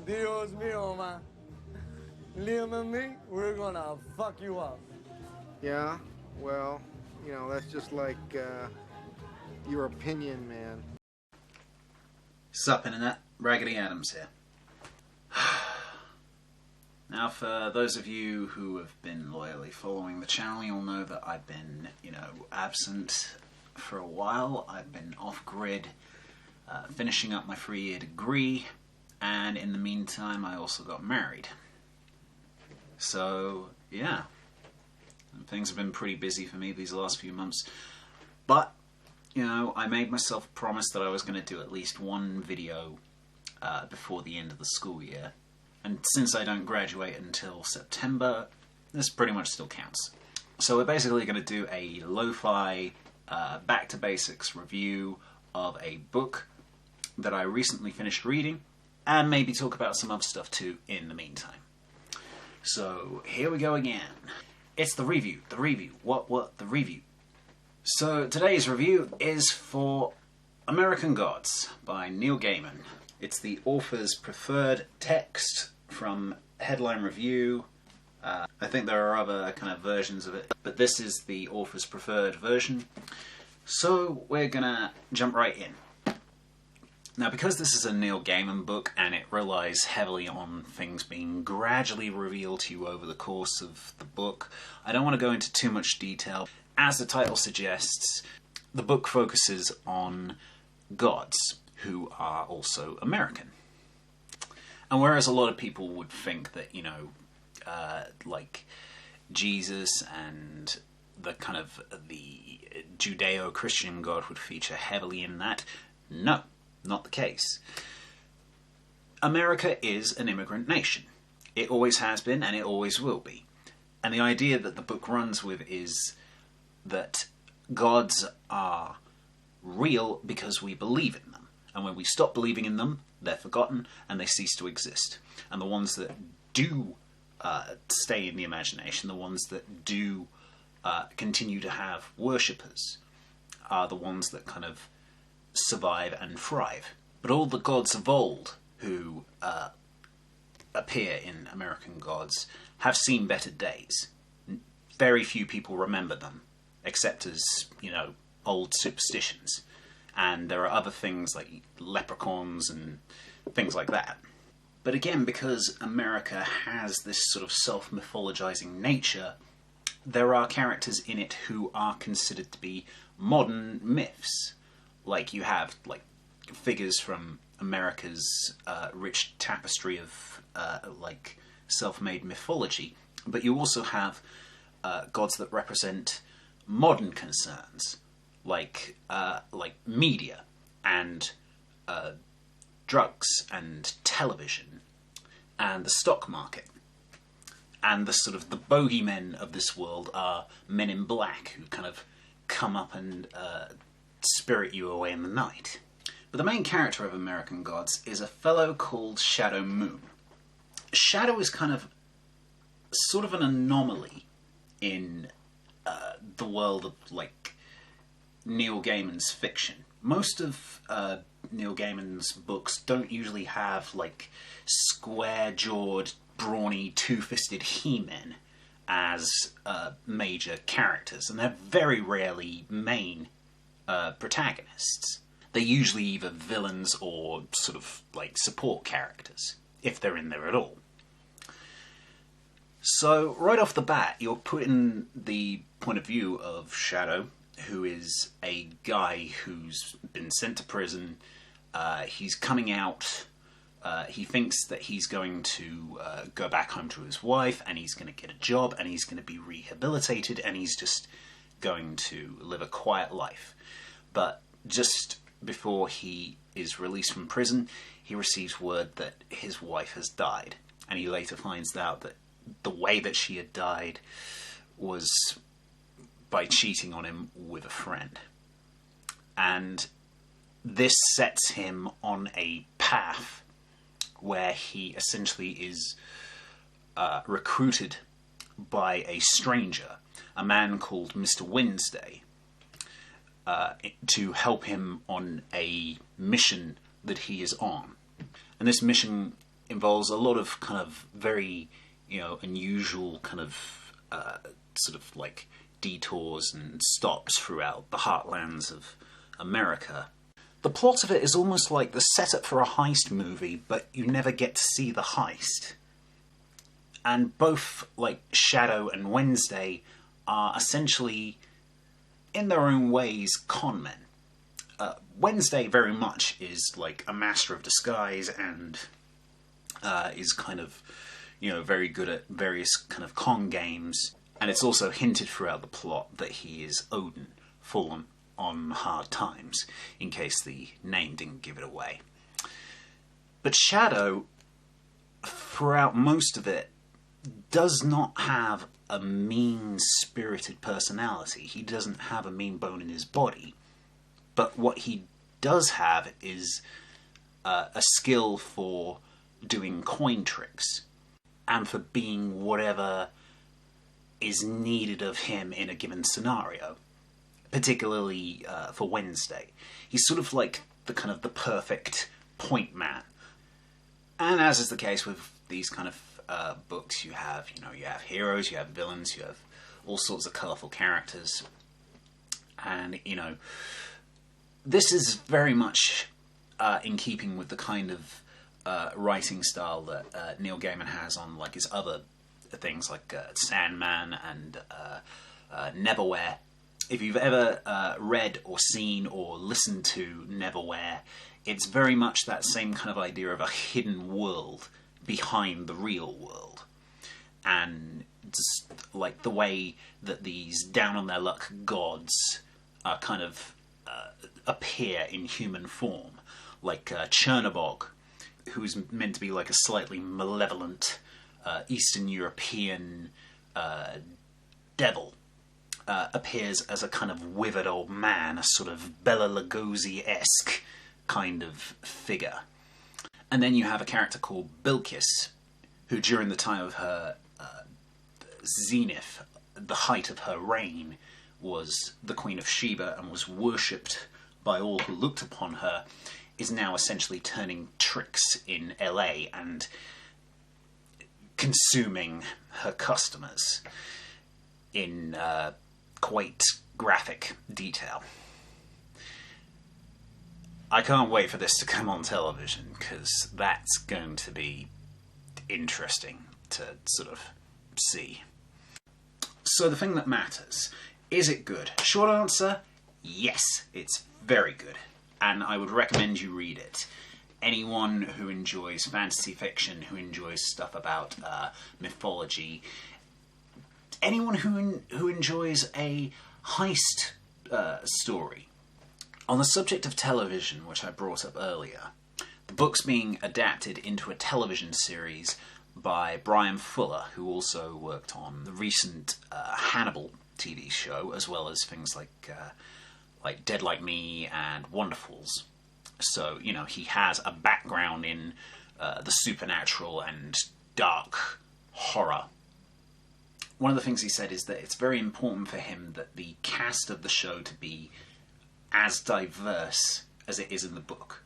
Dios mío, man. Liam and me, we're gonna fuck you up. Yeah, well, you know, that's just like, your opinion, man. Sup, Internet? Raggedy Adams here. Now, for those of you who have been loyally following the channel, you'll know that I've been, absent for a while. I've been off-grid, finishing up my 3-year degree, and in the meantime I also got married. So, yeah. Things have been pretty busy for me these last few months. But, I made myself a promise that I was going to do at least one video before the end of the school year. And since I don't graduate until September, this pretty much still counts. So we're basically going to do a lo-fi, back-to-basics review of a book that I recently finished reading, and maybe talk about some other stuff too in the meantime. So here we go again. It's the review. The review. So today's review is for American Gods by Neil Gaiman. It's the author's preferred text from Headline Review. I think there are other kind of versions of it, but this is the author's preferred version. So we're gonna jump right in. Now, because this is a Neil Gaiman book and it relies heavily on things being gradually revealed to you over the course of the book, I don't want to go into too much detail. As the title suggests, the book focuses on gods who are also American. And whereas a lot of people would think that, like Jesus and the kind of the Judeo-Christian God would feature heavily in that, no, not the case. America is an immigrant nation. It always has been and it always will be. And the idea that the book runs with is that gods are real because we believe in them. And when we stop believing in them, they're forgotten and they cease to exist. And the ones that do stay in the imagination, the ones that do continue to have worshippers, are the ones that kind of survive and thrive. But all the gods of old who appear in American Gods have seen better days. Very few people remember them, except as, old superstitions. And there are other things like leprechauns and things like that. But again, because America has this sort of self-mythologizing nature, there are characters in it who are considered to be modern myths. Like you have figures from America's rich tapestry of self-made mythology, but you also have gods that represent modern concerns, like media and drugs and television and the stock market. And the sort of the bogeymen of this world are men in black who kind of come up and spirit you away in the night. But the main character of American Gods is a fellow called Shadow Moon. Shadow is kind of sort of an anomaly in the world of Neil Gaiman's fiction. Most of Neil Gaiman's books don't usually have square-jawed, brawny, two-fisted he-men as major characters, and they're very rarely main protagonists. They're usually either villains or sort of support characters, if they're in there at all. So right off the bat, you're put in the point of view of Shadow, who is a guy who's been sent to prison. He's coming out. He thinks that he's going to go back home to his wife, and he's going to get a job, and he's going to be rehabilitated, and he's just going to live a quiet life. But just before he is released from prison, he receives word that his wife has died, and he later finds out that the way that she had died was by cheating on him with a friend. And this sets him on a path where he essentially is recruited by a stranger, a man called Mr. Wednesday, to help him on a mission that he is on. And this mission involves a lot of kind of very, unusual kind of sort of like detours and stops throughout the heartlands of America. The plot of it is almost like the setup for a heist movie, but you never get to see the heist. And both, like, Shadow and Wednesday are essentially, in their own ways, con men. Wednesday very much is like a master of disguise and is kind of, very good at various kind of con games. And it's also hinted throughout the plot that he is Odin, fallen on hard times, in case the name didn't give it away. But Shadow, throughout most of it, does not have a mean-spirited personality. He doesn't have a mean bone in his body. But what he does have is a skill for doing coin tricks and for being whatever is needed of him in a given scenario. Particularly for Wednesday. He's sort of like the perfect point man. And as is the case with these kind of books, you have heroes, you have villains, you have all sorts of colourful characters. And, this is very much in keeping with the kind of writing style that Neil Gaiman has on like his other things like Sandman and Neverwhere. If you've ever read or seen or listened to Neverwhere, it's very much that same kind of idea of a hidden world behind the real world. And just like the way that these down-on-their-luck gods kind of appear in human form. Like Chernobog, who's meant to be like a slightly malevolent Eastern European devil. Appears as a kind of withered old man, a sort of Bela Lugosi-esque kind of figure. And then you have a character called Bilqis, who during the time of her zenith, the height of her reign, was the Queen of Sheba and was worshipped by all who looked upon her, is now essentially turning tricks in LA and consuming her customers in quite graphic detail. I can't wait for this to come on television, because that's going to be interesting to sort of see. So the thing that matters, is it good? Short answer, yes, it's very good. And I would recommend you read it. Anyone who enjoys fantasy fiction, who enjoys stuff about mythology, anyone who enjoys a heist story. On the subject of television, which I brought up earlier, the book's being adapted into a television series by Brian Fuller, who also worked on the recent Hannibal TV show, as well as things like Dead Like Me and Wonderfuls. So, he has a background in the supernatural and dark horror. One of the things he said is that it's very important for him that the cast of the show to be as diverse as it is in the book.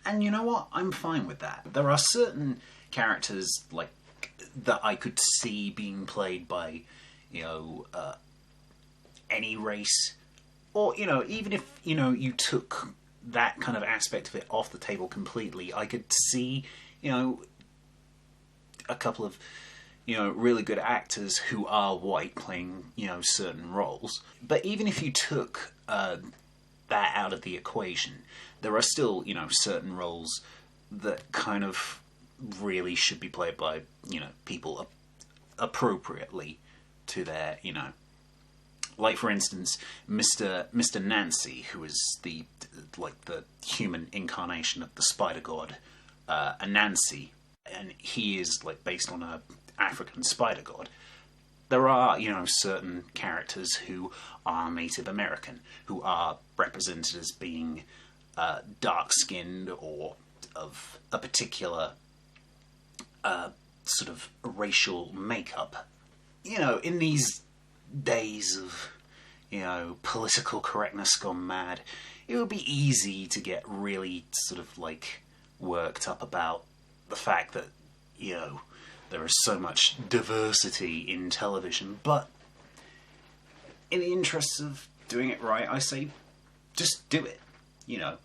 And you know what? I'm fine with that. There are certain characters like that I could see being played by, any race. Or, even if, you took that kind of aspect of it off the table completely, I could see, a couple of, really good actors who are white playing, certain roles. But even if you took that out of the equation, there are still, certain roles that kind of really should be played by, people appropriately to their, like, for instance, Mr. Nancy, who is the human incarnation of the spider god, Anansi, and he is, based on a African spider god. There are, certain characters who are Native American, who are represented as being dark-skinned or of a particular sort of racial makeup. In these days of, political correctness gone mad, it would be easy to get really sort of worked up about the fact that you know, there is so much diversity in television, but in the interests of doing it right, I say just do it. You know,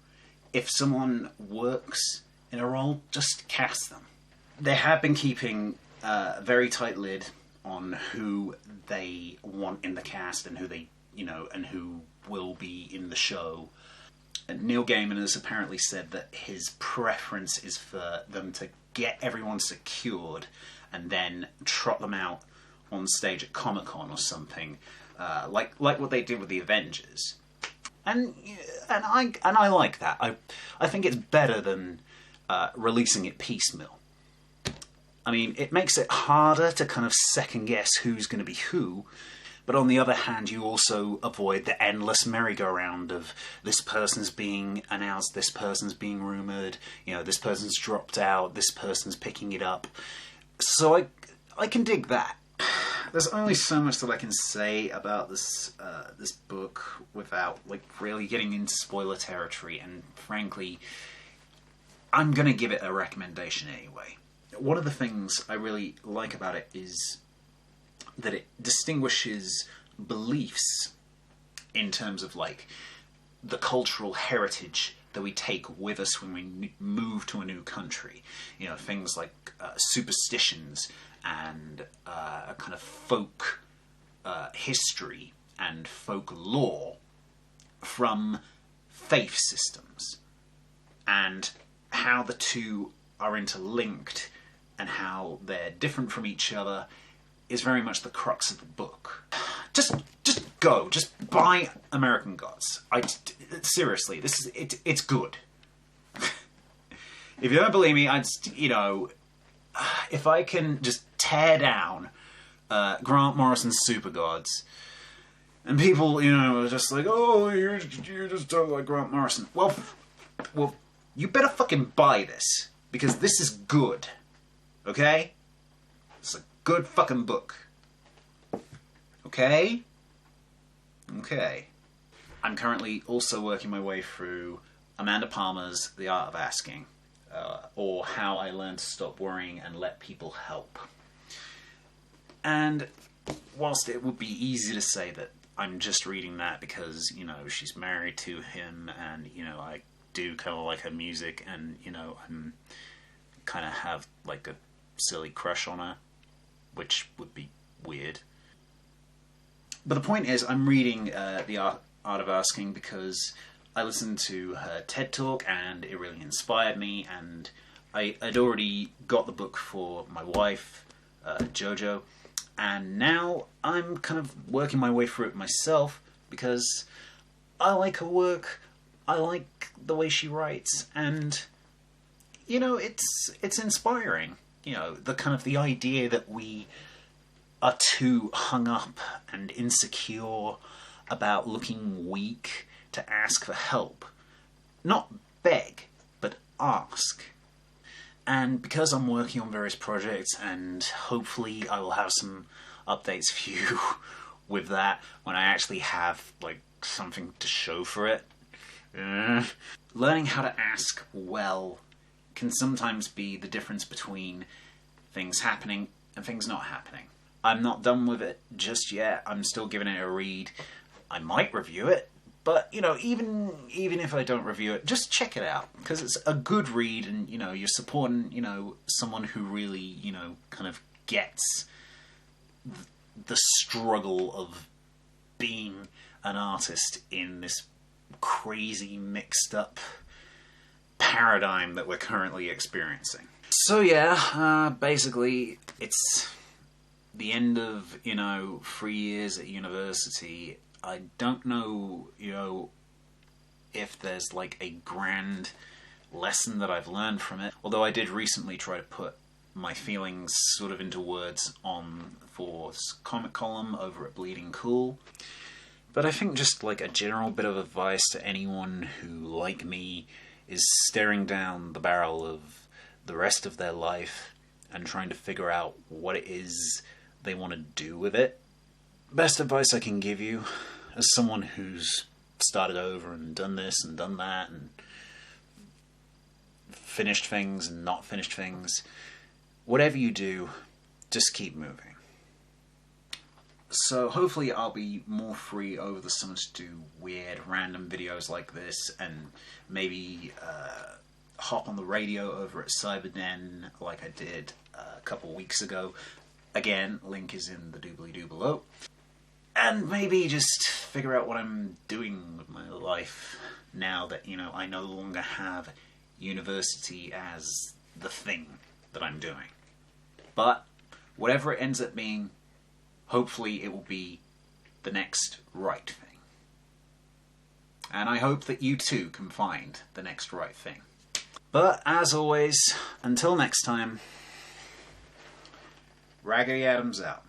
if someone works in a role, just cast them. They have been keeping a very tight lid on who they want in the cast and who they, you know, and who will be in the show. And Neil Gaiman has apparently said that his preference is for them to get everyone secured and then trot them out on stage at Comic-Con or something, like what they did with the Avengers. And I like that. I think it's better than releasing it piecemeal. I mean, it makes it harder to kind of second guess who's going to be who, but on the other hand, you also avoid the endless merry-go-round of this person's being announced, this person's being rumoured, you know, this person's dropped out, this person's picking it up. So I can dig that. There's only so much that I can say about this this book without like really getting into spoiler territory, and frankly, I'm gonna give it a recommendation anyway. One of the things I really like about it is that it distinguishes beliefs in terms of like the cultural heritage that we take with us when we move to a new country. You know, things like superstitions and a kind of folk history and folk lore from faith systems, and how the two are interlinked and how they're different from each other is very much the crux of the book. Just buy American Gods. Seriously, this is it. It's good. If you don't believe me, you know, if I can just tear down Grant Morrison's Super Gods, and people, you know, are just like, oh, you just don't like Grant Morrison. Well, you better fucking buy this, because this is good. Okay? It's a good fucking book. Okay? Okay. I'm currently also working my way through Amanda Palmer's The Art of Asking, or How I Learned to Stop Worrying and Let People Help. And whilst it would be easy to say that I'm just reading that because, you know, she's married to him and, you know, I do kind of like her music and, you know, I'm kind of have like a silly crush on her, which would be weird. But the point is, I'm reading The Art of Asking because I listened to her TED Talk and it really inspired me, and I'd already got the book for my wife, Jojo, and now I'm kind of working my way through it myself because I like her work, I like the way she writes, and, you know, it's inspiring. You know, the idea that we are too hung up and insecure about looking weak to ask for help. Not beg, but ask. And because I'm working on various projects, and hopefully I will have some updates for you with that when I actually have like something to show for it. Learning how to ask well can sometimes be the difference between things happening and things not happening. I'm not done with it just yet. I'm still giving it a read. I might review it, but, you know, even if I don't review it, just check it out, because it's a good read, and, you know, you're supporting, you know, someone who really, you know, kind of gets the struggle of being an artist in this crazy mixed up paradigm that we're currently experiencing. So yeah, basically it's the end of, you know, 3 years at university. I don't know, you know, if there's like a grand lesson that I've learned from it, although I did recently try to put my feelings sort of into words on for comic column over at Bleeding Cool. But I think just like a general bit of advice to anyone who, like me, is staring down the barrel of the rest of their life and trying to figure out what it is they want to do with it. Best advice I can give you, as someone who's started over and done this and done that and finished things and not finished things, whatever you do, just keep moving. So hopefully I'll be more free over the summer to do weird, random videos like this, and maybe hop on the radio over at Cyberden like I did a couple weeks ago. Again, link is in the doobly-doo below. And maybe just figure out what I'm doing with my life now that, you know, I no longer have university as the thing that I'm doing. But whatever it ends up being, hopefully it will be the next right thing. And I hope that you too can find the next right thing. But as always, until next time, Raggedy Adams out.